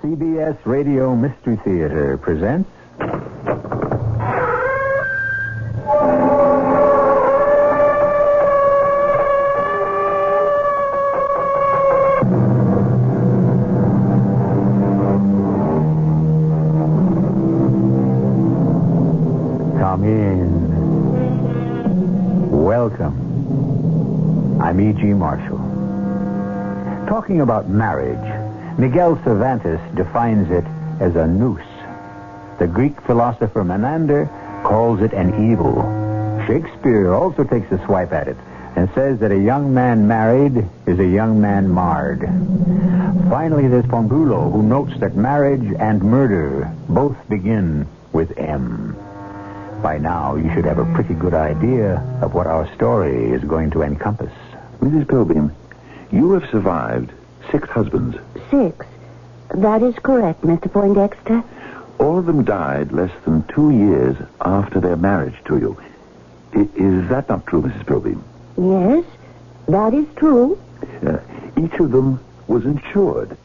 CBS Radio Mystery Theater presents... Come in. Welcome. I'm E.G. Marshall. Talking about marriage, Miguel Cervantes defines it as a noose. The Greek philosopher Menander calls it an evil. Shakespeare also takes a swipe at it and says that a young man married is a young man marred. Finally, there's Pongulo, who notes that marriage and murder both begin with M. By now, you should have a pretty good idea of what our story is going to encompass. Mrs. Pilbeam, you have survived 6 husbands. 6? That is correct, Mr. Poindexter. All of them died less than 2 years after their marriage to you. Is that not true, Mrs. Pilbeam? Yes, that is true. Each of them was insured.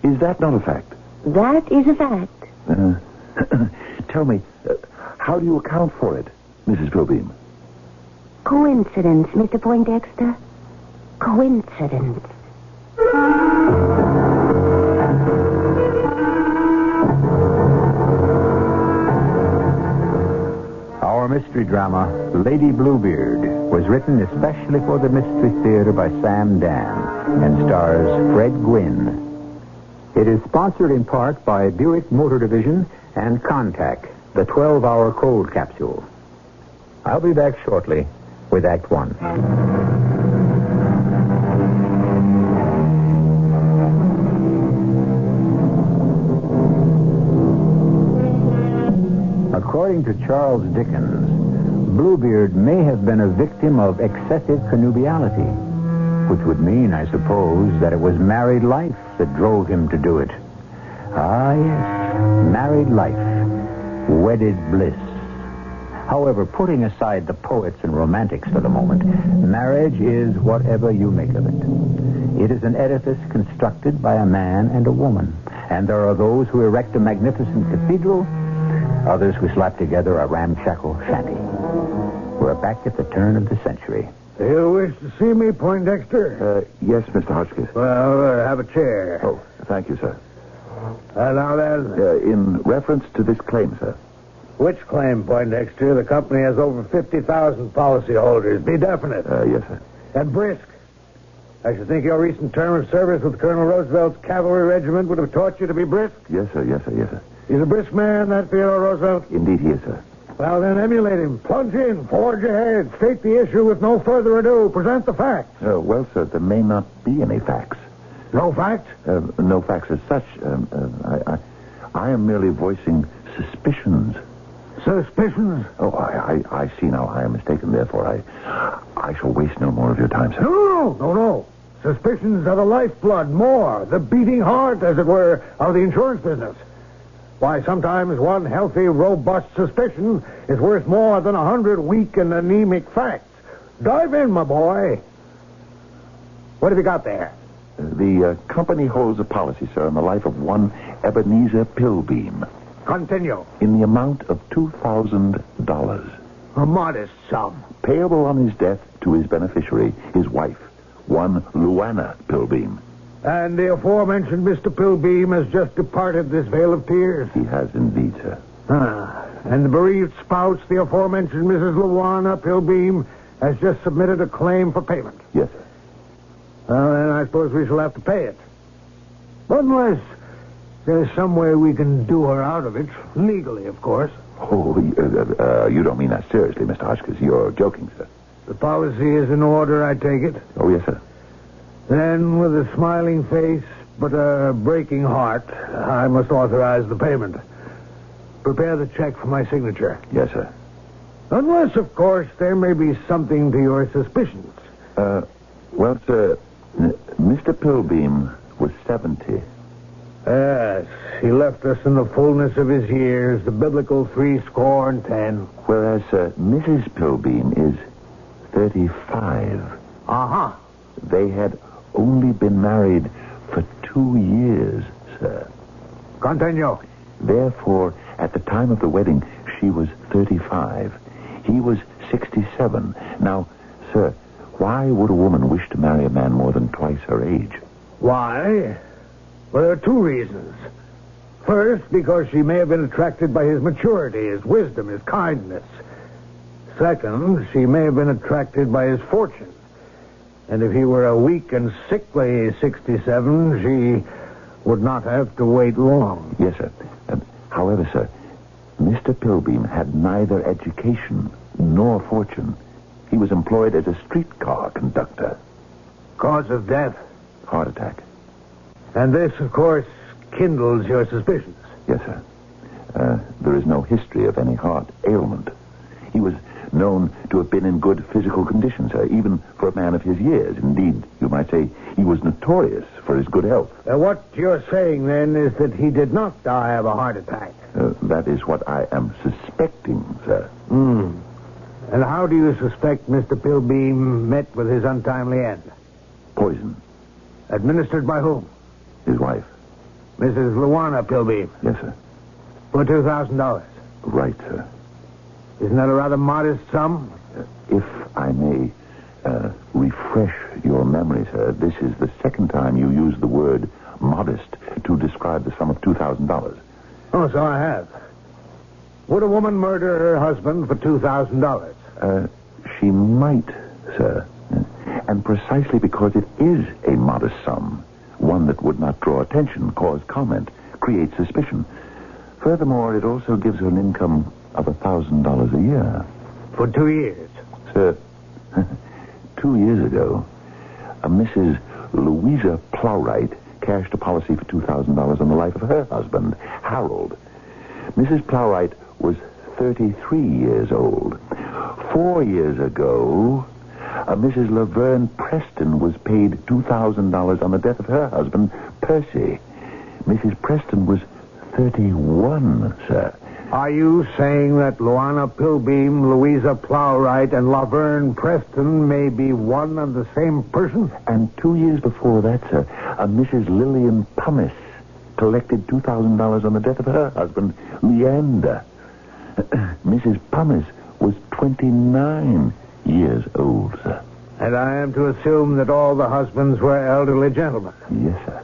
Is that not a fact? That is a fact. Tell me, how do you account for it, Mrs. Pilbeam? Coincidence, Mr. Poindexter. Coincidence. Our mystery drama, Lady Bluebeard, was written especially for the Mystery Theater by Sam Dann and stars Fred Gwynne. It is sponsored in part by Buick Motor Division and Contact, the 12-hour cold capsule. I'll be back shortly with Act 1. According to Charles Dickens, Bluebeard may have been a victim of excessive connubiality, which would mean, I suppose, that it was married life that drove him to do it. Ah, yes, married life, wedded bliss. However, putting aside the poets and romantics for the moment, marriage is whatever you make of it. It is an edifice constructed by a man and a woman, and there are those who erect a magnificent cathedral, others who slap together a ramshackle shanty. We're back at the turn of the century. You wish to see me, Poindexter? Yes, Mr. Hotchkiss. Well, have a chair. Oh, thank you, sir. Now then. In reference to this claim, sir. Which claim, Poindexter? The company has over 50,000 policyholders. Be definite. Yes, sir. And brisk. I should think your recent term of service with Colonel Roosevelt's cavalry regiment would have taught you to be brisk. Yes, sir, yes, sir, yes, sir. He's a brisk man, that Theodore Roosevelt? Indeed he is, sir. Well, then emulate him. Plunge in, forge ahead, state the issue with no further ado. Present the facts. Well, sir, there may not be any facts. No facts? No facts as such. I am merely voicing suspicions. Suspicions? Oh, I see now. I am mistaken. Therefore, I shall waste no more of your time, sir. No. Suspicions are the lifeblood, more, the beating heart, as it were, of the insurance business. Why, sometimes one healthy, robust suspicion is worth more than 100 weak and anemic facts. Dive in, my boy. What have you got there? The company holds a policy, sir, on the life of one Ebenezer Pilbeam. Continue. In the amount of $2,000. A modest sum. Payable on his death to his beneficiary, his wife, one Luana Pilbeam. And the aforementioned Mr. Pilbeam has just departed this vale of tears. He has indeed, sir. And the bereaved spouse, the aforementioned Mrs. Luana Pilbeam, has just submitted a claim for payment. Yes, sir. Well, then I suppose we shall have to pay it. But unless there's some way we can do her out of it, legally, of course. Oh, you don't mean that seriously, Mr. Hotchkiss. You're joking, sir. The policy is in order, I take it. Oh, yes, sir. Then, with a smiling face but a breaking heart, I must authorize the payment. Prepare the check for my signature. Yes, sir. Unless, of course, there may be something to your suspicions. Well, sir, Mr. Pilbeam was 70. Yes, he left us in the fullness of his years, the biblical 70. Whereas Mrs. Pilbeam is 35. Uh-huh. They had only been married for 2 years, sir. Continue. Therefore, at the time of the wedding, she was 35. He was 67. Now, sir, why would a woman wish to marry a man more than twice her age? Why? Well, there are two reasons. First, because she may have been attracted by his maturity, his wisdom, his kindness. Second, she may have been attracted by his fortune. And if he were a weak and sickly 67, she would not have to wait long. Yes, sir. However, sir, Mr. Pilbeam had neither education nor fortune. He was employed as a streetcar conductor. Cause of death? Heart attack. And this, of course, kindles your suspicions. Yes, sir. There is no history of any heart ailment. He was known to have been in good physical condition, sir, even for a man of his years. Indeed, you might say he was notorious for his good health. What you're saying, then, is that he did not die of a heart attack. That is what I am suspecting, sir. And how do you suspect Mr. Pilbeam met with his untimely end? Poison. Administered by whom? His wife. Mrs. Luana Pilbeam. Yes, sir. For $2,000. Right, sir. Isn't that a rather modest sum? If I may refresh your memory, sir, this is the second time you used the word modest to describe the sum of $2,000. Oh, so I have. Would a woman murder her husband for $2,000? She might, sir. And precisely because it is a modest sum, one that would not draw attention, cause comment, create suspicion. Furthermore, it also gives her an income of $1,000 a year. For 2 years? Sir, 2 years ago, a Mrs. Louisa Plowright cashed a policy for $2,000 on the life of her husband, Harold. Mrs. Plowright was 33 years old. 4 years ago, a Mrs. Laverne Preston was paid $2,000 on the death of her husband, Percy. Mrs. Preston was 31, sir. Are you saying that Luana Pilbeam, Louisa Plowright, and Laverne Preston may be one and the same person? And 2 years before that, sir, a Mrs. Lillian Pumice collected $2,000 on the death of her husband, Leander. Mrs. Pumice was 29 years old, sir. And I am to assume that all the husbands were elderly gentlemen? Yes, sir.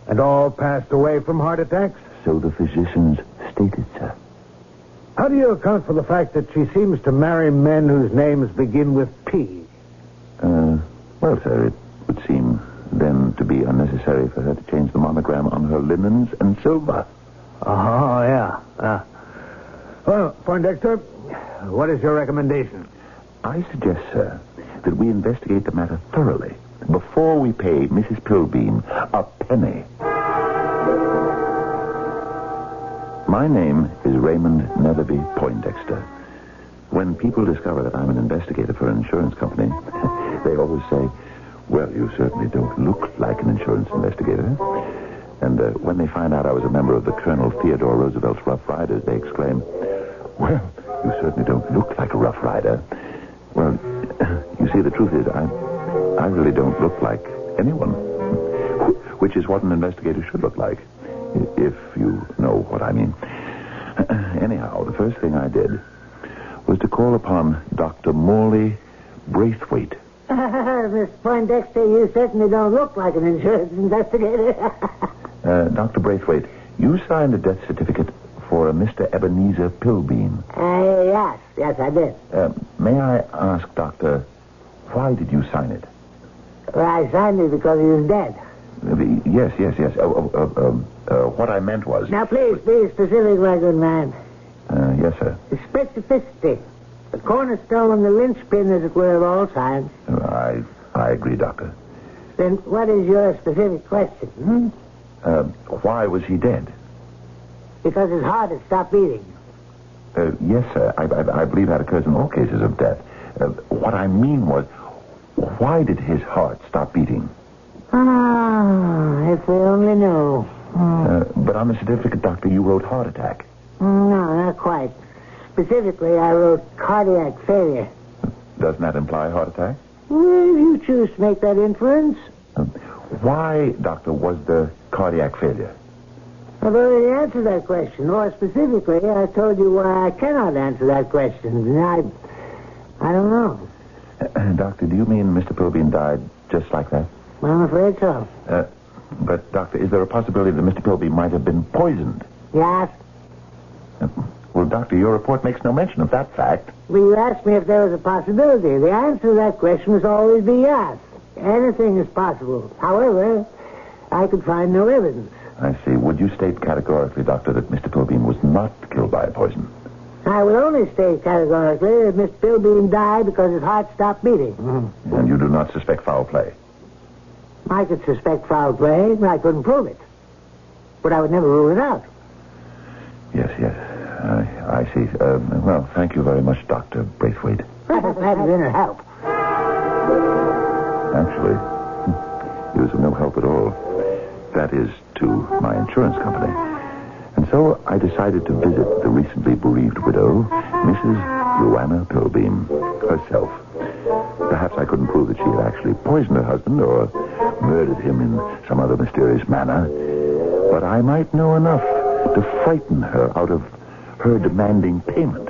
And all passed away from heart attacks? So the physicians stated, sir. How do you account for the fact that she seems to marry men whose names begin with P? Well, sir, it would seem then to be unnecessary for her to change the monogram on her linens and silver. Oh, yeah. Well, Poindexter, what is your recommendation? I suggest, sir, that we investigate the matter thoroughly before we pay Mrs. Pilbeam a penny. My name is Raymond Netherby Poindexter. When people discover that I'm an investigator for an insurance company, they always say, well, you certainly don't look like an insurance investigator. And when they find out I was a member of the Colonel Theodore Roosevelt's Rough Riders, they exclaim, well, you certainly don't look like a Rough Rider. Well, you see, the truth is, I really don't look like anyone, which is what an investigator should look like, if you know what I mean. Anyhow, the first thing I did was to call upon Dr. Morley Braithwaite. Miss Poindexter, you certainly don't look like an insurance investigator. Dr. Braithwaite, you signed a death certificate for a Mr. Ebenezer Pilbeam. Yes, I did. May I ask, Doctor, why did you sign it? Well, I signed it because he was dead. Yes. What I meant was... Now, please, be specific, my good man. Yes, sir. Specificity. The cornerstone, the linchpin, as it were, of all science. I agree, Doctor. Then what is your specific question? Why was he dead? Because his heart had stopped beating. Yes, sir. I believe that occurs in all cases of death. What I mean was, why did his heart stop beating? If we only knew. But on the certificate, Doctor, you wrote heart attack. No, not quite. Specifically, I wrote cardiac failure. Doesn't that imply heart attack? Well, if you choose to make that inference. Why, Doctor, was the cardiac failure? I've already answered that question. More specifically, I told you why I cannot answer that question. And I don't know. Doctor, do you mean Mr. Pilbeam died just like that? Well, I'm afraid so. But, Doctor, is there a possibility that Mr. Pilbeam might have been poisoned? Yes? Well, Doctor, your report makes no mention of that fact. Well, you asked me if there was a possibility. The answer to that question must always be yes. Anything is possible. However, I could find no evidence. I see. Would you state categorically, Doctor, that Mr. Pilbeam was not killed by poison? I would only state categorically that Mr. Pilbeam died because his heart stopped beating. And you do not suspect foul play? I could suspect foul play, but I couldn't prove it. But I would never rule it out. Yes. I see. Well, thank you very much, Dr. Braithwaite. That didn't help. Actually, he was of no help at all. That is, to my insurance company. And so I decided to visit the recently bereaved widow, Mrs. Luana Pilbeam, herself. Perhaps I couldn't prove that she had actually poisoned her husband or murdered him in some other mysterious manner, but I might know enough to frighten her out of her demanding payment.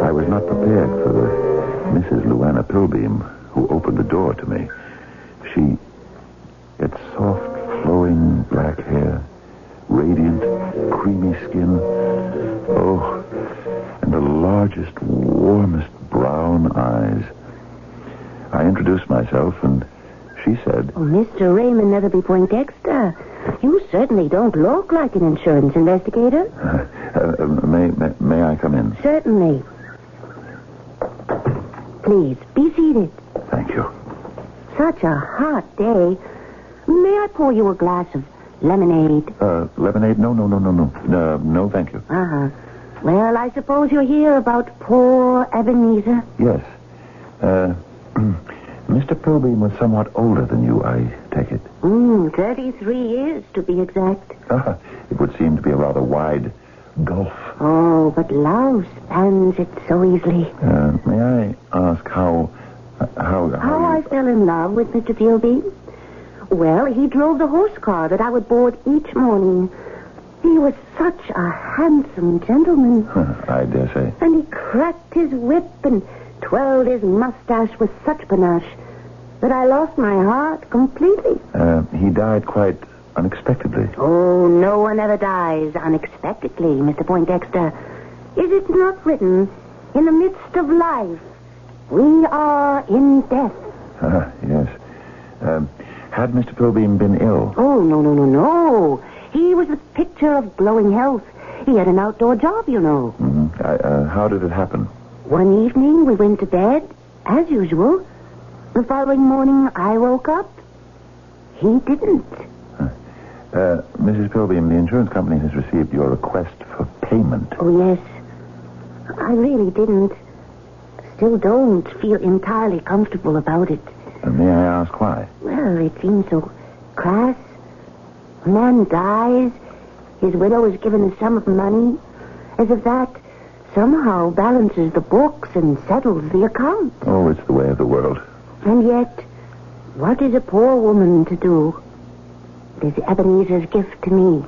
I was not prepared for the Mrs. Luana Pilbeam who opened the door to me. She had soft, flowing black hair, radiant, creamy skin. Oh, and the largest, warmest brown eyes. I introduced myself, and she said... Oh, Mr. Raymond Netherby Poindexter, you certainly don't look like an insurance investigator. May I come in? Certainly. Please, be seated. Thank you. Such a hot day. May I pour you a glass of lemonade? Lemonade? No. No, thank you. Uh-huh. Well, I suppose you're here about poor Ebenezer? Yes. Mr. Pilbeam was somewhat older than you, I take it. 33 years, to be exact. It would seem to be a rather wide gulf. Oh, but love spans it so easily. May I ask how I fell in love with Mr. Pilbeam? Well, he drove the horse car that I would board each morning. He was such a handsome gentleman. I dare say. And he cracked his whip and twirled his mustache with such panache that I lost my heart completely. He died quite unexpectedly. Oh, no one ever dies unexpectedly, Mr. Poindexter. Is it not written, in the midst of life, we are in death? Yes. Had Mr. Pilbeam been ill? Oh, no. He was the picture of glowing health. He had an outdoor job, you know. Mm-hmm. How did it happen? One evening, we went to bed, as usual. The following morning, I woke up. He didn't. Mrs. Pilbeam, the insurance company has received your request for payment. Oh, yes. I really didn't. Still don't feel entirely comfortable about it. May I ask why? Well, it seems so crass. A man dies. His widow is given a sum of money. As if that somehow balances the books and settles the account. Oh, it's the way of the world. And yet, what is a poor woman to do? It is Ebenezer's gift to me.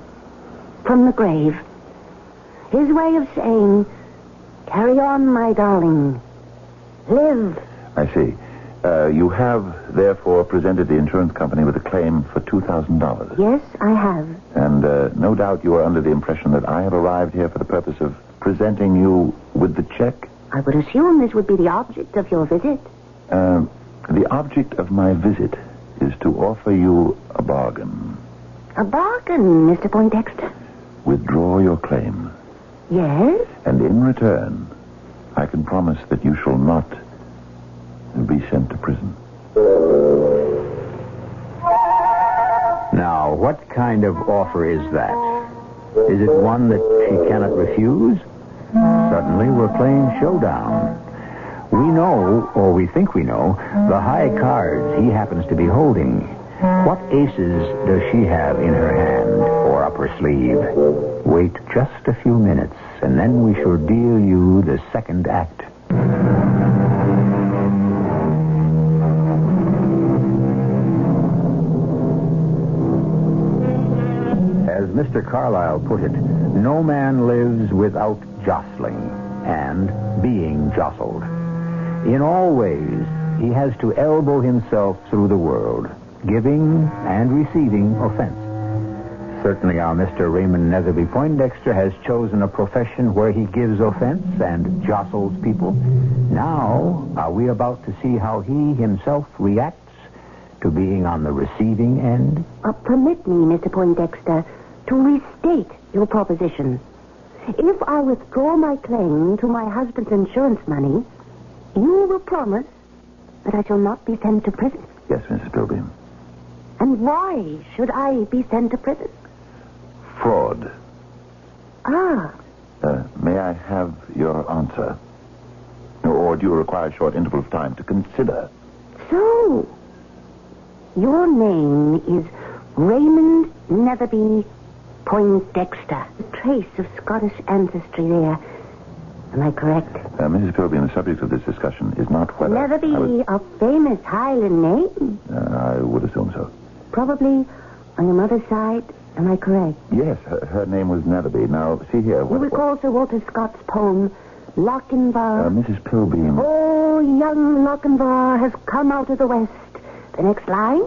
From the grave. His way of saying, carry on, my darling. Live. I see. You have, therefore, presented the insurance company with a claim for $2,000. Yes, I have. And no doubt you are under the impression that I have arrived here for the purpose of presenting you with the check? I would assume this would be the object of your visit. The object of my visit is to offer you a bargain. A bargain, Mr. Poindexter? Withdraw your claim. Yes? And in return, I can promise that you shall not be sent to prison. Now, what kind of offer is that? Is it one that she cannot refuse? Suddenly, we're playing showdown. We know, or we think we know, the high cards he happens to be holding. What aces does she have in her hand or up her sleeve? Wait just a few minutes, and then we shall deal you the second act. Mr. Carlyle put it, no man lives without jostling and being jostled. In all ways, he has to elbow himself through the world, giving and receiving offense. Certainly our Mr. Raymond Netherby Poindexter has chosen a profession where he gives offense and jostles people. Now, are we about to see how he himself reacts to being on the receiving end? Permit me, Mr. Poindexter, to restate your proposition. If I withdraw my claim to my husband's insurance money, you will promise that I shall not be sent to prison. Yes, Mrs. Pilbeam. And why should I be sent to prison? Fraud. Ah. May I have your answer? Or do you require a short interval of time to consider? So, your name is Raymond Netherby Poindexter. A trace of Scottish ancestry there. Am I correct? Mrs. Pilbeam, the subject of this discussion is not whether... Netherby, a famous Highland name? I would assume so. Probably on your mother's side. Am I correct? Yes, her name was Netherby. Now, see here... You recall Sir Walter Scott's poem, Lochinvar? Mrs. Pilbeam... Oh, young Lochinvar has come out of the west. The next line?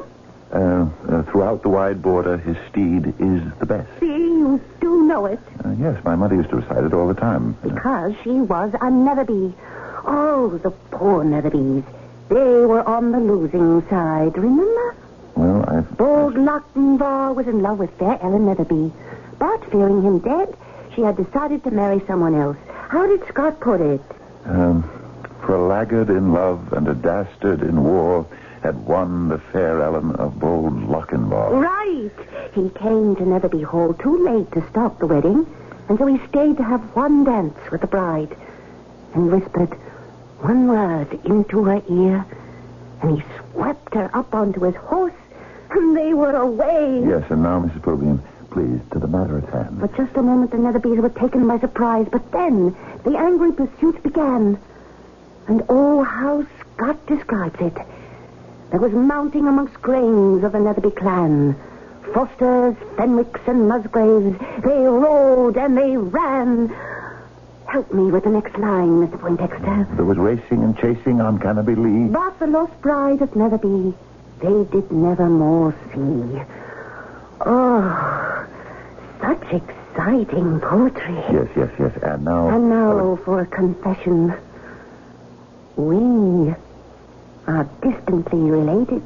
Throughout the wide border, his steed is the best. See, you do know it. Yes, my mother used to recite it all the time. Because she was a Netherby. Oh, the poor Netherbys. They were on the losing side, remember? Well, Bold Lochinvar was in love with fair Ellen Netherby. But, fearing him dead, she had decided to marry someone else. How did Scott put it? For a laggard in love and a dastard in war had won the fair Ellen of bold Lochinvar. Right. He came to Netherby Hall too late to stop the wedding, and so he stayed to have one dance with the bride, and whispered one word into her ear, and he swept her up onto his horse, and they were away. Yes, and now, Mrs. Pilbeam, please, to the matter at hand. For just a moment, the Netherbys were taken by surprise, but then the angry pursuit began. And oh, how Scott describes it. There was mounting amongst grains of the Netherby clan. Fosters, Fenwicks, and Musgraves. They rode and they ran. Help me with the next line, Mr. Poindexter. There was racing and chasing on Canopy Lee. But the lost bride of Netherby, they did never more see. Oh, such exciting poetry. Yes. And now... And now for a confession. We are distantly related.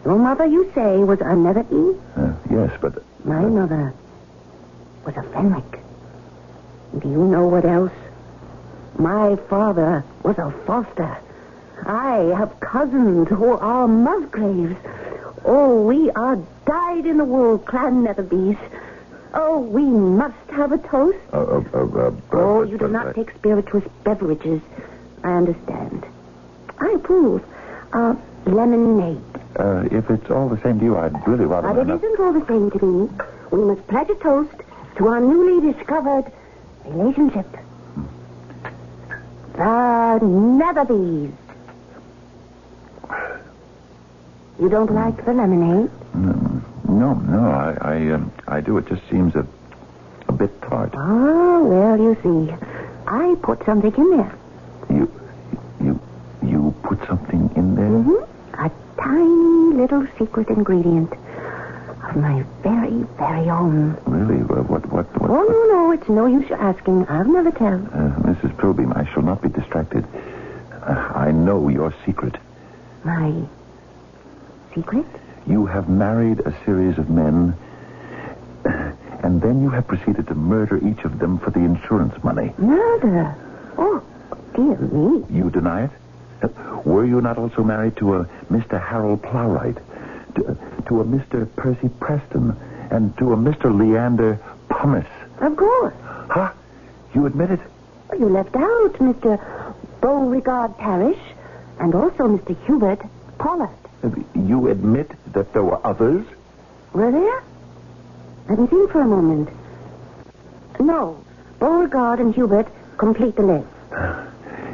Your mother, you say, was a Netherby? Yes, but... My mother was a Fenwick. Do you know what else? My father was a Foster. I have cousins who are Musgraves. Oh, we are dyed-in-the-wool clan Netherbys. Oh, we must have a toast. You do not take spirituous beverages. I understand. I approve. Lemonade. If it's all the same to you, I'd really rather... But it isn't all the same to me. We must pledge a toast to our newly discovered relationship. The Netherbys. You don't like the lemonade? No, I do. It just seems a bit tart. Oh, well, you see, I put something in there. You put something in there? Mm-hmm. A tiny little secret ingredient of my very, very own. Really? What? Oh, no, it's no use you asking. I'll never tell. Mrs. Pilbeam, I shall not be distracted. I know your secret. My secret? You have married a series of men, and then you have proceeded to murder each of them for the insurance money. Murder? Oh, dear me. You deny it? Were you not also married to a Mr. Harold Plowright, to a Mr. Percy Preston, and to a Mr. Leander Pumice? Of course. Huh? You admit it? You left out Mr. Beauregard Parrish and also Mr. Hubert Pollard. You admit that there were others? Were there? Let me think for a moment. No, Beauregard and Hubert complete the list.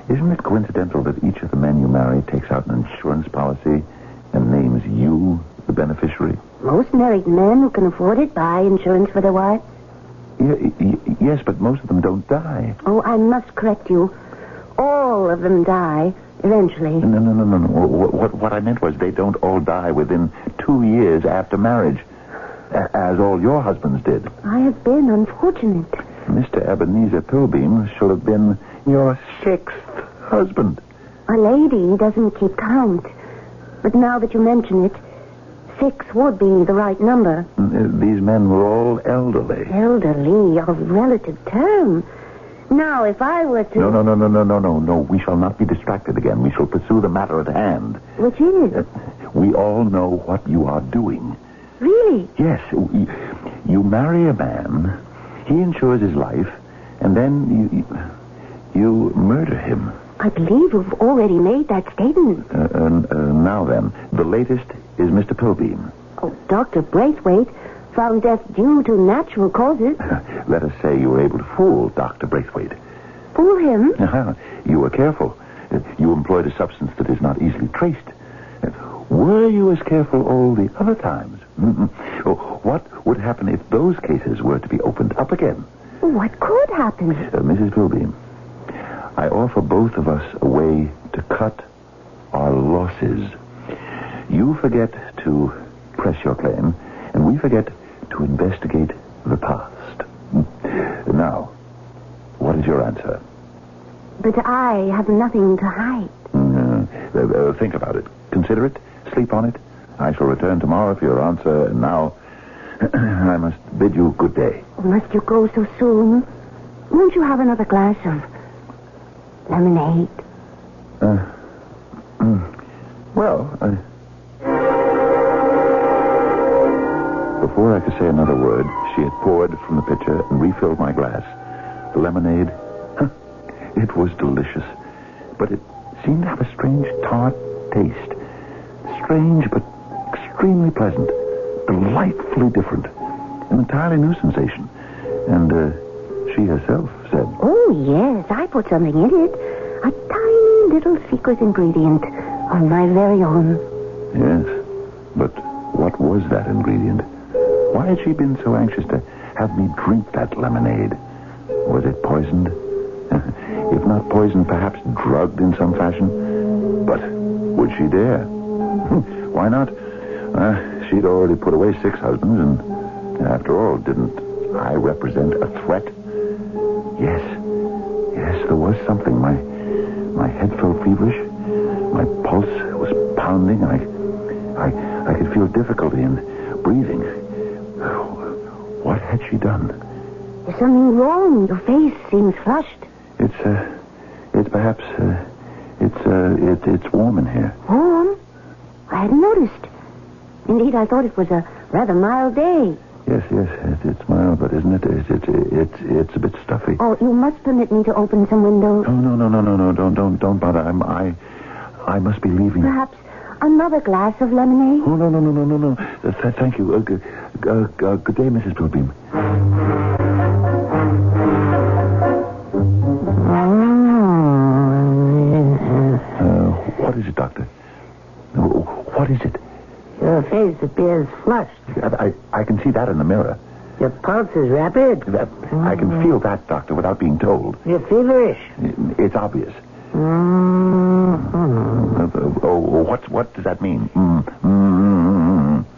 Isn't it coincidental that each of the men you marry takes out an insurance policy and names you the beneficiary? Most married men who can afford it buy insurance for their wives. Yes, but most of them don't die. Oh, I must correct you. All of them die eventually. No. What I meant was they don't all die within 2 years after marriage, as all your husbands did. I have been unfortunate. Mr. Ebenezer Pilbeam should have been your 6th husband. A lady doesn't keep count. But now that you mention it, 6 would be the right number. These men were all elderly. Elderly, a relative term. Now, if I were to... No. We shall not be distracted again. We shall pursue the matter at hand. Which is? We all know what you are doing. Really? Yes. You marry a man, he insures his life, and then you murder him. I believe you've already made that statement. Now then, the latest is Mr. Pilbeam. Oh, Dr. Braithwaite found death due to natural causes. Let us say you were able to fool Dr. Braithwaite. Fool him? You were careful. You employed a substance that is not easily traced. Were you as careful all the other times? What would happen if those cases were to be opened up again? What could happen? Mrs. Pilbeam, I offer both of us a way to cut our losses. You forget to press your claim, and we forget to investigate the past. Now, what is your answer? But I have nothing to hide. Think about it. Consider it. Sleep on it. I shall return tomorrow for your answer, and now I must bid you good day. Must you go so soon? Won't you have another glass of lemonade? Before I could say another word, she had poured from the pitcher and refilled my glass. The lemonade, it was delicious, but it seemed to have a strange tart taste. Strange, but extremely pleasant. Delightfully different. An entirely new sensation. And she herself said... Oh, yes, I put something in it. A tiny little secret ingredient of my very own. Yes, but what was that ingredient? Why had she been so anxious to have me drink that lemonade? Was it poisoned? If not poisoned, perhaps drugged in some fashion? But would she dare? Why not? She'd already put away 6 husbands, and after all, didn't I represent a threat? Yes, there was something. My head felt feverish. My pulse was pounding. I could feel difficulty in breathing. What had she done? There's something wrong. Your face seems flushed. It's warm in here. Warm? I hadn't noticed. Indeed, I thought it was a rather mild day. Yes, it's mild, but isn't it? It's a bit stuffy. Oh, you must permit me to open some windows. Oh, no, don't bother. I must be leaving. Perhaps another glass of lemonade? Oh, no. Thank you. Good day, Mrs. Pilbeam. What is it, Doctor? What is it? Your face appears flushed. I can see that in the mirror. Your pulse is rapid. I can feel that, Doctor, without being told. You're feverish. It's obvious. What does that mean?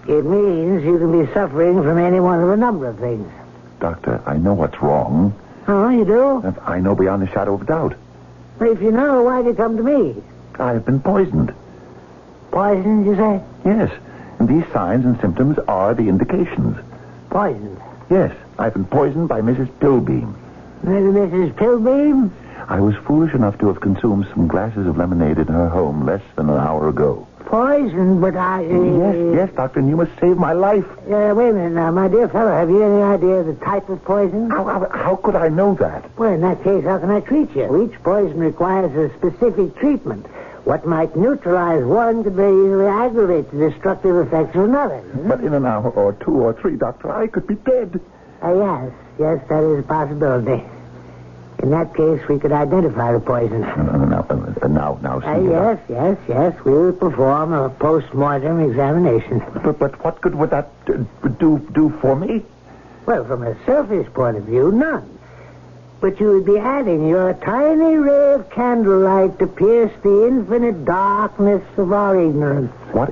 It means you can be suffering from any one of a number of things. Doctor, I know what's wrong. Oh, you do? I know beyond a shadow of doubt. Well, if you know, why'd you come to me? I have been poisoned. Poisoned, you say? Yes. And these signs and symptoms are the indications. Poisoned? Yes. I've been poisoned by Mrs. Pilbeam. Mrs. Pilbeam? I was foolish enough to have consumed some glasses of lemonade in her home less than an hour ago. Poisoned, but I... Yes, Doctor, and you must save my life. Wait a minute now, my dear fellow. Have you any idea of the type of poison? How could I know that? Well, in that case, how can I treat you? Each poison requires a specific treatment. What might neutralize one could very easily aggravate the destructive effects of another. But in an hour or 2 or 3, Doctor, I could be dead. Yes, that is a possibility. In that case, we could identify the poison. Now, Yes. We will perform a post-mortem examination. But what good would that do for me? Well, from a selfish point of view, none. But you would be adding your tiny ray of candlelight to pierce the infinite darkness of our ignorance. What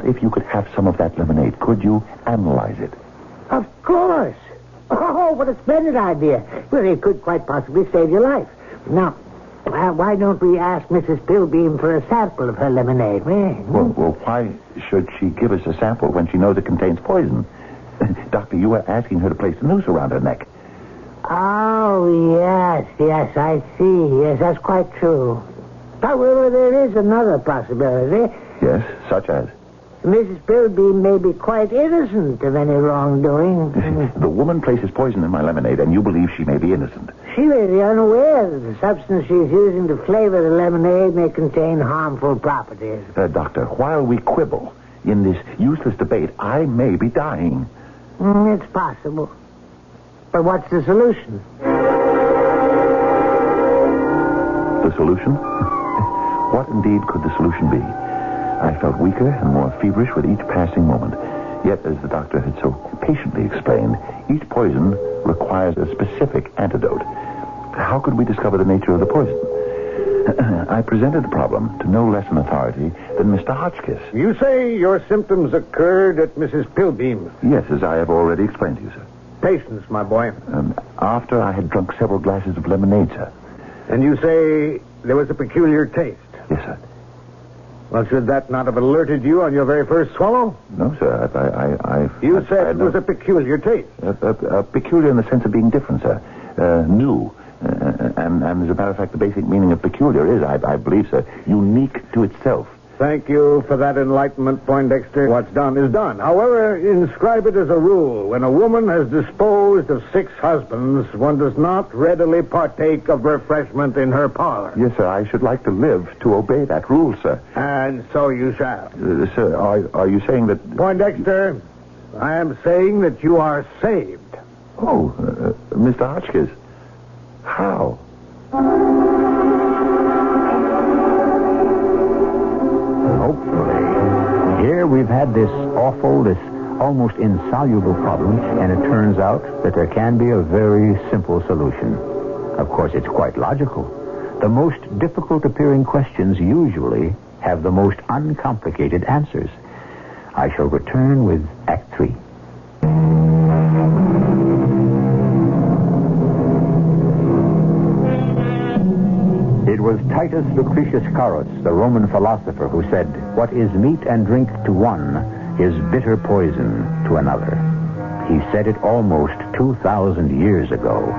if you could have some of that lemonade? Could you analyze it? Of course. Oh, what a splendid idea. Well, it could quite possibly save your life. Now, why don't we ask Mrs. Pilbeam for a sample of her lemonade? Well, why should she give us a sample when she knows it contains poison? Doctor, you were asking her to place a noose around her neck. Oh, yes, I see. Yes, that's quite true. However, there is another possibility. Yes, such as? Mrs. Pilbeam may be quite innocent of any wrongdoing. The woman places poison in my lemonade, and you believe she may be innocent. She may be unaware that the substance she's using to flavor the lemonade may contain harmful properties. Doctor, while we quibble in this useless debate, I may be dying. It's possible. But what's the solution? The solution? What indeed could the solution be? I felt weaker and more feverish with each passing moment. Yet, as the doctor had so patiently explained, each poison requires a specific antidote. How could we discover the nature of the poison? I presented the problem to no less an authority than Mr. Hotchkiss. You say your symptoms occurred at Mrs. Pilbeam's? Yes, as I have already explained to you, sir. Patience, my boy. After I had drunk several glasses of lemonade, sir. And you say there was a peculiar taste? Yes, sir. Well, should that not have alerted you on your very first swallow? No, sir. You said it was a peculiar taste. Peculiar in the sense of being different, sir. New. And as a matter of fact, the basic meaning of peculiar is, I believe, sir, unique to itself. Thank you for that enlightenment, Poindexter. What's done is done. However, inscribe it as a rule. When a woman has disposed of 6 husbands, one does not readily partake of refreshment in her parlor. Yes, sir. I should like to live to obey that rule, sir. And so you shall. Sir, are you saying that... Poindexter, I am saying that you are saved. Oh, Mr. Hotchkiss. How? Hopefully. Here we've had this almost insoluble problem, and it turns out that there can be a very simple solution. Of course, it's quite logical. The most difficult appearing questions usually have the most uncomplicated answers. I shall return with Act 3. It was Titus Lucretius Carus, the Roman philosopher, who said, "What is meat and drink to one is bitter poison to another." He said it almost 2,000 years ago.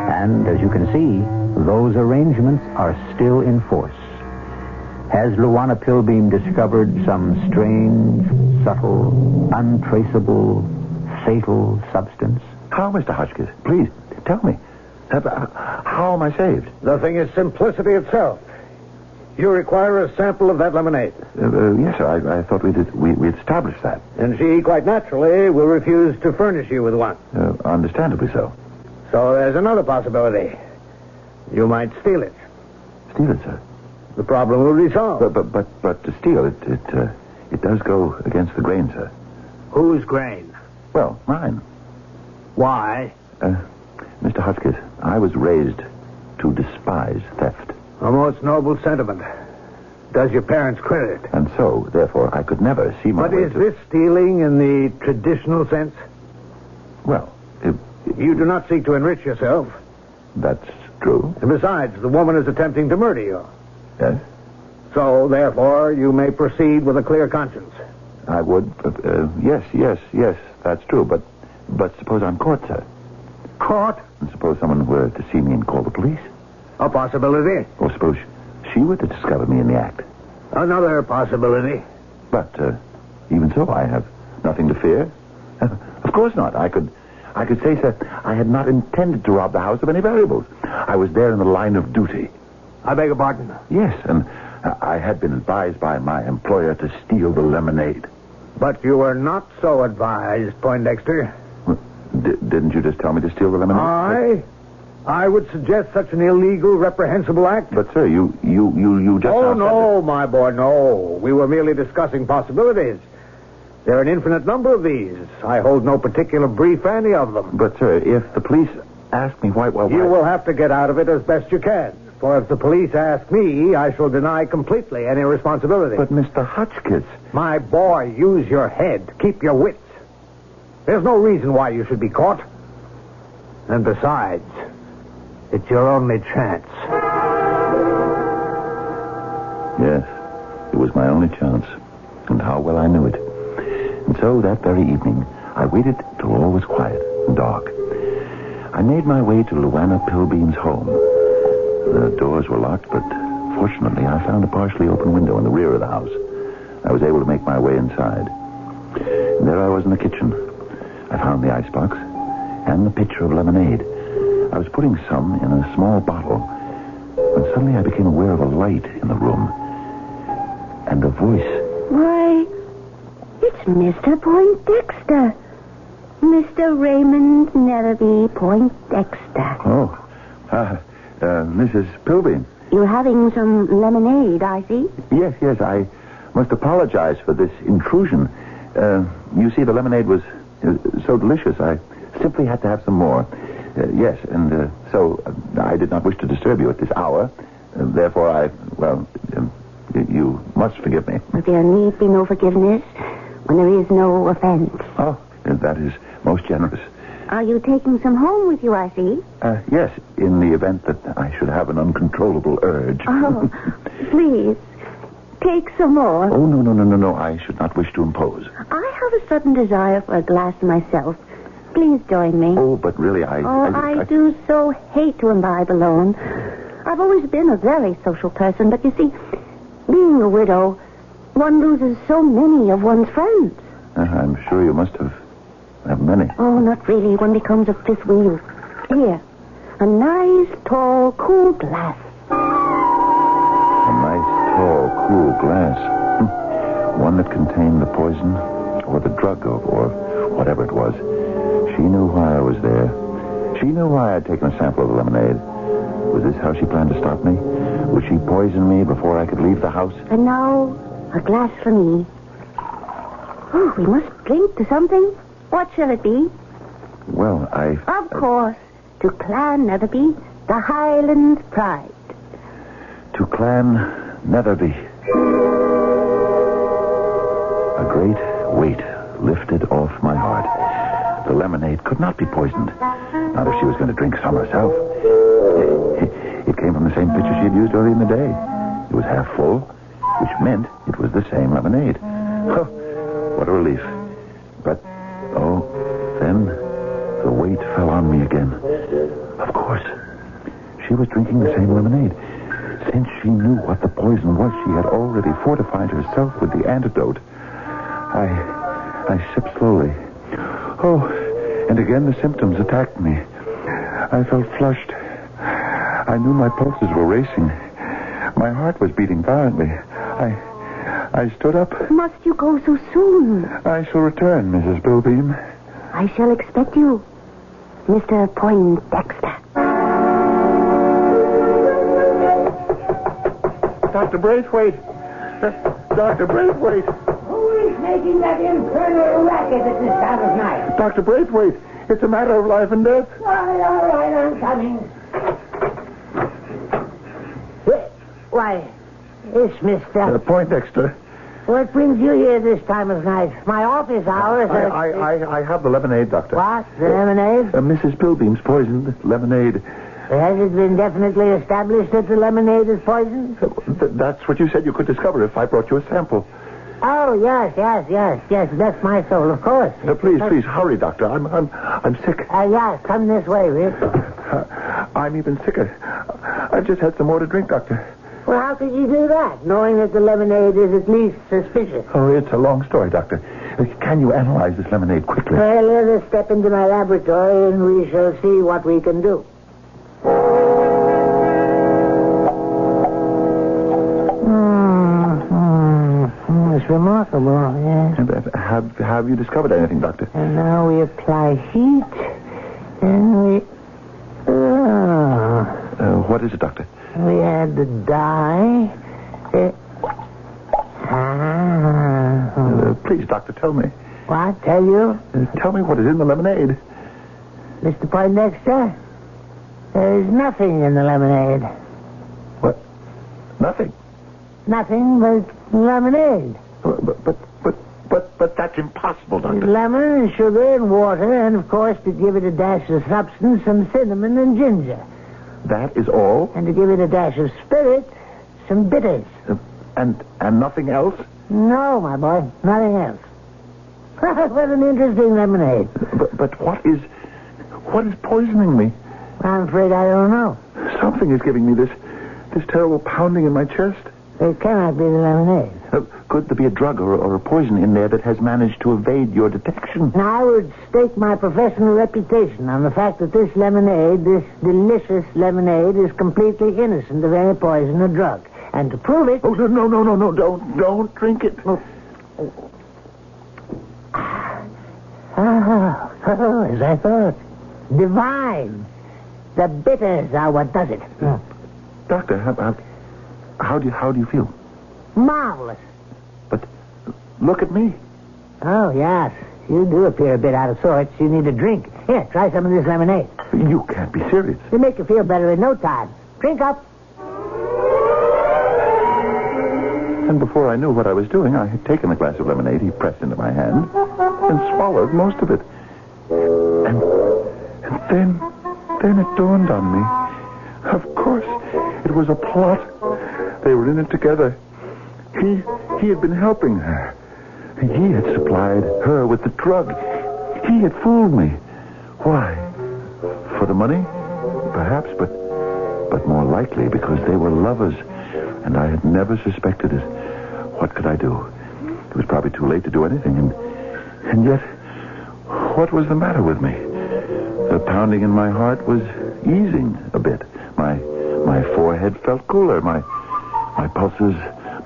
And, as you can see, those arrangements are still in force. Has Luana Pilbeam discovered some strange, subtle, untraceable, fatal substance? How, Mr. Hotchkiss? Please, tell me. How am I saved? The thing is simplicity itself. You require a sample of that lemonade. Yes, sir. I thought we'd established that. And she, quite naturally, will refuse to furnish you with one. Understandably so. So there's another possibility. You might steal it. Steal it, sir? The problem will be solved. But to steal it does go against the grain, sir. Whose grain? Well, mine. Why? Mr. Hotchkiss, I was raised to despise theft. A most noble sentiment. Does your parents credit? And so, therefore, I could never see my way But is this stealing in the traditional sense? Well, You do not seek to enrich yourself. that's true. And besides, the woman is attempting to murder you. Yes? So, therefore, you may proceed with a clear conscience. I would. Yes, that's true. But suppose I'm caught, sir. Caught? And suppose someone were to see me and call the police. A possibility. Or suppose she were to discover me in the act. Another possibility. But even so, I have nothing to fear. Of course not. I could say, sir, I had not intended to rob the house of any valuables. I was there in the line of duty. I beg your pardon? Yes, and I had been advised by my employer to steal the lemonade. But you were not so advised, Poindexter. Didn't you just tell me to steal the lemonade? I I would suggest such an illegal, reprehensible act. But, sir, you just... Oh, now no, my boy, no. We were merely discussing possibilities. There are an infinite number of these. I hold no particular brief for any of them. But, sir, if the police ask me why... You will have to get out of it as best you can. For if the police ask me, I shall deny completely any responsibility. But, Mr. Hotchkiss... My boy, use your head. Keep your wits. There's no reason why you should be caught. And besides, it's your only chance. Yes, it was my only chance. And how well I knew it. And so that very evening, I waited till all was quiet and dark. I made my way to Luana Pilbeam's home. The doors were locked, but fortunately I found a partially open window in the rear of the house. I was able to make my way inside. And there I was in the kitchen. I found the icebox and the pitcher of lemonade. I was putting some in a small bottle when suddenly I became aware of a light in the room and a voice. Why, it's Mr. Poindexter. Mr. Raymond Netherby Poindexter. Oh, Mrs. Pilbeam. You're having some lemonade, I see. Yes, I must apologize for this intrusion. You see, the lemonade was so delicious, I simply had to have some more. Yes, and so I did not wish to disturb you at this hour. Therefore, you must forgive me. But there need be no forgiveness when there is no offense. Oh, that is most generous. Are you taking some home with you, I see? Yes, in the event that I should have an uncontrollable urge. Oh, please, take some more. Oh, no. I should not wish to impose. I have a sudden desire for a glass myself. Please join me. Oh, but really, I do so hate to imbibe alone. I've always been a very social person, but you see, being a widow, one loses so many of one's friends. I'm sure you must have many. Oh, not really. One becomes a fifth wheel. Here, a nice, tall, cool glass. A nice, tall, cool glass. One that contained the poison or the drug or whatever it was. She knew why I was there. She knew why I'd taken a sample of the lemonade. Was this how she planned to stop me? Would she poison me before I could leave the house? And now, a glass for me. Oh, we must drink to something. What shall it be? Well, Of course, to Clan Netherby, the Highland Pride. To Clan Netherby. A great weight lifted off my heart. The lemonade could not be poisoned. Not if she was going to drink some herself. It came from the same pitcher she had used earlier in the day. It was half full, which meant it was the same lemonade. Oh, what a relief. But, then the weight fell on me again. Of course, she was drinking the same lemonade. Since she knew what the poison was, she had already fortified herself with the antidote. I sipped slowly. Oh, and again the symptoms attacked me. I felt flushed. I knew my pulses were racing. My heart was beating violently. I stood up. Must you go so soon? I shall return, Mrs. Pilbeam. I shall expect you, Mr. Poindexter. Dr. Braithwaite! Dr. Braithwaite! Who is making that infernal racket at this time of night? Dr. Braithwaite! It's a matter of life and death. All right, I'm coming. Why, it's Mr. Poindexter. What brings you here this time of night? My office hours are... I have the lemonade, Doctor. What? The lemonade? Mrs. Pilbeam's poisoned lemonade. Has it been definitely established that the lemonade is poisoned? That's what you said you could discover if I brought you a sample. Oh, yes. Bless my soul, of course. Please, hurry, Doctor. I'm sick. Yeah, come this way, Rick. I'm even sicker. I've just had some more to drink, Doctor. Well, how could you do that, knowing that the lemonade is at least suspicious? Oh, it's a long story, Doctor. Can you analyze this lemonade quickly? Well, let us step into my laboratory and we shall see what we can do. It's remarkable, yes. Have you discovered anything, Doctor? And now we apply heat, and we... What is it, Doctor? We had to die. Please, Doctor, tell me. What? Tell you? Tell me what is in the lemonade. Mr. Poindexter, there's nothing in the lemonade. What? Nothing. Nothing but lemonade. But that's impossible, Doctor. Lemon and sugar and water, and of course, to give it a dash of substance, some cinnamon and ginger. That is all? And to give it a dash of spirit, some bitters. And nothing else? No, my boy, nothing else. What an interesting lemonade. But what is poisoning me? I'm afraid I don't know. Something is giving me this terrible pounding in my chest. It cannot be the lemonade. Could there be a drug or a poison in there that has managed to evade your detection? Now, I would stake my professional reputation on the fact that this lemonade, this delicious lemonade, is completely innocent of any poison or drug. And to prove it... Oh, no, don't drink it. Oh, as I thought. Divine. The bitters are what does it. Doctor, how do you feel? Marvelous. But look at me. Oh, yes. You do appear a bit out of sorts. You need a drink. Here, try some of this lemonade. You can't be serious. It'll make you feel better in no time. Drink up. And before I knew what I was doing, I had taken the glass of lemonade he pressed into my hand and swallowed most of it. And then it dawned on me. Of course, it was a plot. They were in it together. He had been helping her. He had supplied her with the drug. He had fooled me. Why? For the money? Perhaps, but more likely because they were lovers, and I had never suspected it. What could I do? It was probably too late to do anything, and yet, what was the matter with me? The pounding in my heart was easing a bit. My forehead felt cooler. My pulses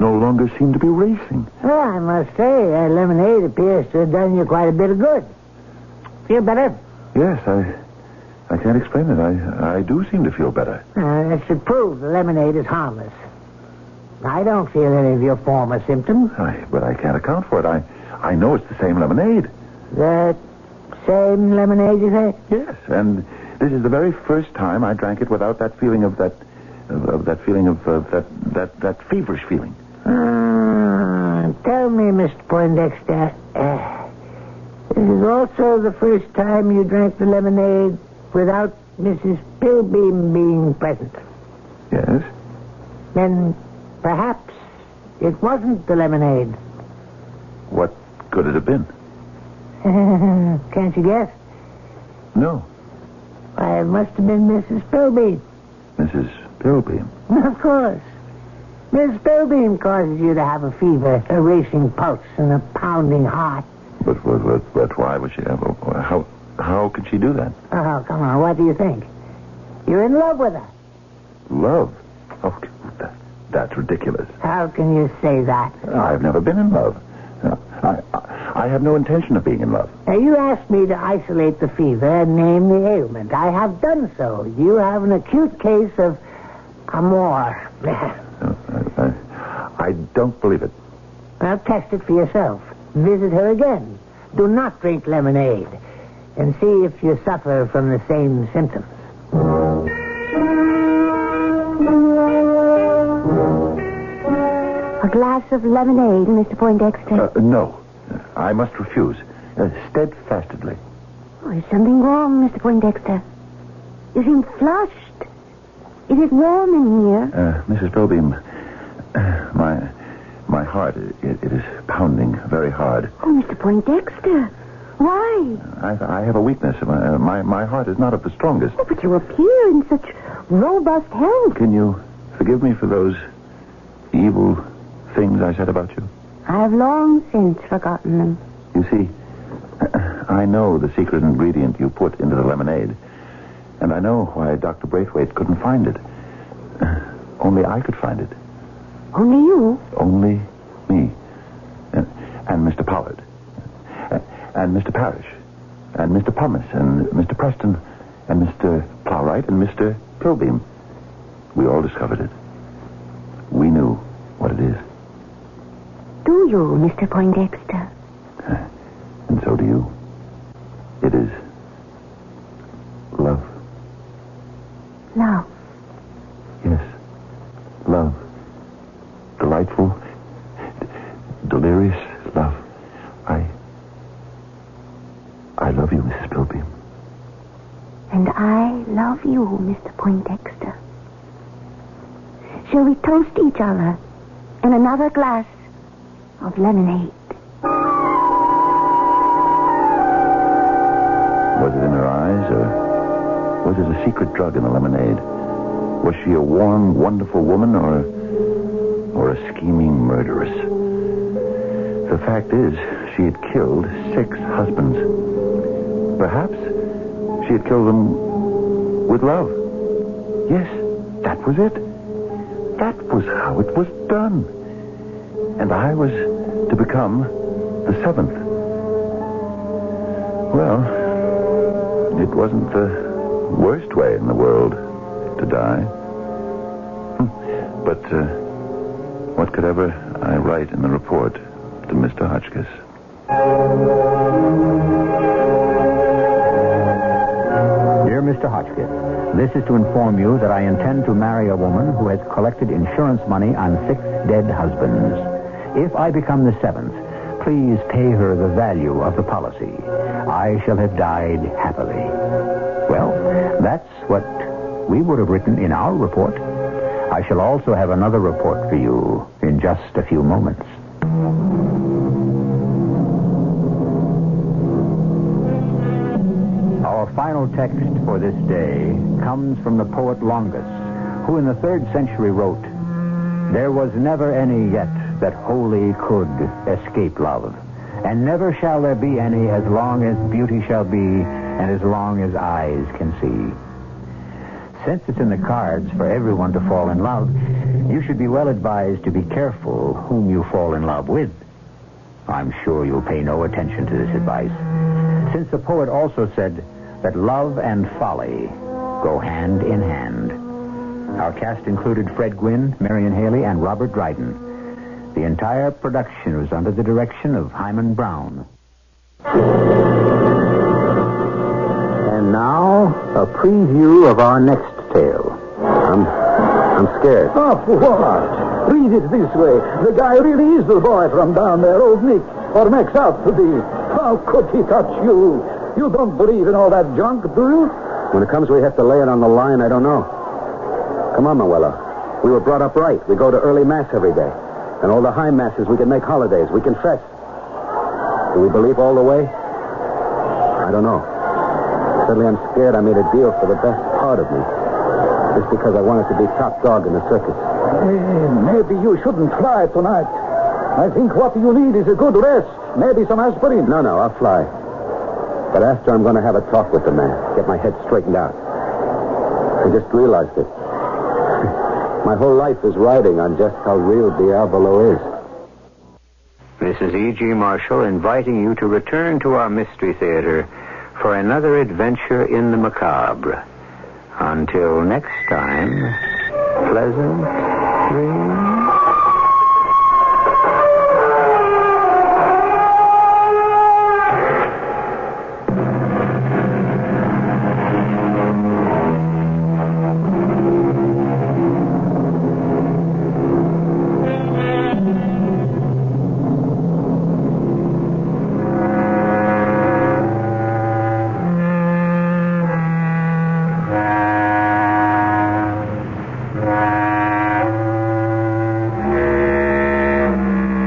no longer seemed to be racing. Well, I must say, that lemonade appears to have done you quite a bit of good. Feel better? Yes, I can't explain it. I do seem to feel better. That should prove the lemonade is harmless. I don't feel any of your former symptoms. But I can't account for it. I know it's the same lemonade. The same lemonade, you say? Yes, and this is the very first time I drank it without that feeling of that feverish feeling. Tell me, Mr. Poindexter, this is also the first time you drank the lemonade without Mrs. Pilbeam being present. Yes? Then perhaps it wasn't the lemonade. What could it have been? Can't you guess? No. Why, it must have been Mrs. Pilbeam. Mrs. Pilbeam? Of course. Miss Pilbeam causes you to have a fever, a racing pulse, and a pounding heart. But why would she have how could she do that? Oh, come on, what do you think? You're in love with her. Love? Oh, that's ridiculous. How can you say that? I've never been in love. I have no intention of being in love. Now, you asked me to isolate the fever and name the ailment. I have done so. You have an acute case of amour. I don't believe it. Well, test it for yourself. Visit her again. Do not drink lemonade. And see if you suffer from the same symptoms. A glass of lemonade, Mr. Poindexter? No. I must refuse. Steadfastly. Oh, is something wrong, Mr. Poindexter? You seem flushed. Is it warm in here? Mrs. Pilbeam, my heart, it is pounding very hard. Oh, Mr. Poindexter, why? I have a weakness. My heart is not of the strongest. Oh, but you appear in such robust health. Can you forgive me for those evil things I said about you? I've long since forgotten them. You see, I know the secret ingredient you put into the lemonade. And I know why Dr. Braithwaite couldn't find it. Only I could find it. Only you? Only me. And Mr. Pollard. And Mr. Parrish. And Mr. Pumice. And Mr. Preston. And Mr. Plowright. And Mr. Pilbeam. We all discovered it. We knew what it is. Do you, Mr. Poindexter? And so do you. It is love. Love. Yes. Love. Delightful, delirious love. I love you, Mrs. Pilbeam. And I love you, Mr. Poindexter. Shall we toast each other in another glass of lemonade? Was it in her eyes, or was it a secret drug in the lemonade? Was she a warm, wonderful woman, or a scheming murderess? The fact is, she had killed 6 husbands. Perhaps she had killed them with love. Yes, that was it. That was how it was done. And I was to become the 7th. Well, it wasn't the worst way in the world to die. But what could ever I write in the report to Mr. Hotchkiss? Dear Mr. Hotchkiss, this is to inform you that I intend to marry a woman who has collected insurance money on 6 dead husbands. If I become the 7th, please pay her the value of the policy. I shall have died happily. Well, that's what we would have written in our report. I shall also have another report for you in just a few moments. Our final text for this day comes from the poet Longus, who in the 3rd century wrote, "There was never any yet that wholly could escape love, and never shall there be any as long as beauty shall be and as long as eyes can see." Since it's in the cards for everyone to fall in love, you should be well advised to be careful whom you fall in love with. I'm sure you'll pay no attention to this advice, since the poet also said that love and folly go hand in hand. Our cast included Fred Gwynne, Marian Haley, and Robert Dryden. The entire production was under the direction of Hyman Brown. And now, a preview of our next tale. I'm scared. Oh, what? Read it this way. The guy really is the boy from down there, old Nick, or makes out to be. How could he touch you? You don't believe in all that junk, do you? When it comes we have to lay it on the line, I don't know. Come on, Manuela. We were brought up right. We go to early mass every day. And all the high masses, we can make holidays. We confess. Do we believe all the way? I don't know. Suddenly I'm scared I made a deal for the best part of me. Just because I wanted to be top dog in the circus. Maybe you shouldn't fly tonight. I think what you need is a good rest. Maybe some aspirin. No, I'll fly. But after I'm going to have a talk with the man. Get my head straightened out. I just realized it. My whole life is riding on just how real Diavolo is. This is E.G. Marshall inviting you to return to our Mystery Theater for another adventure in the macabre. Until next time, pleasant dreams.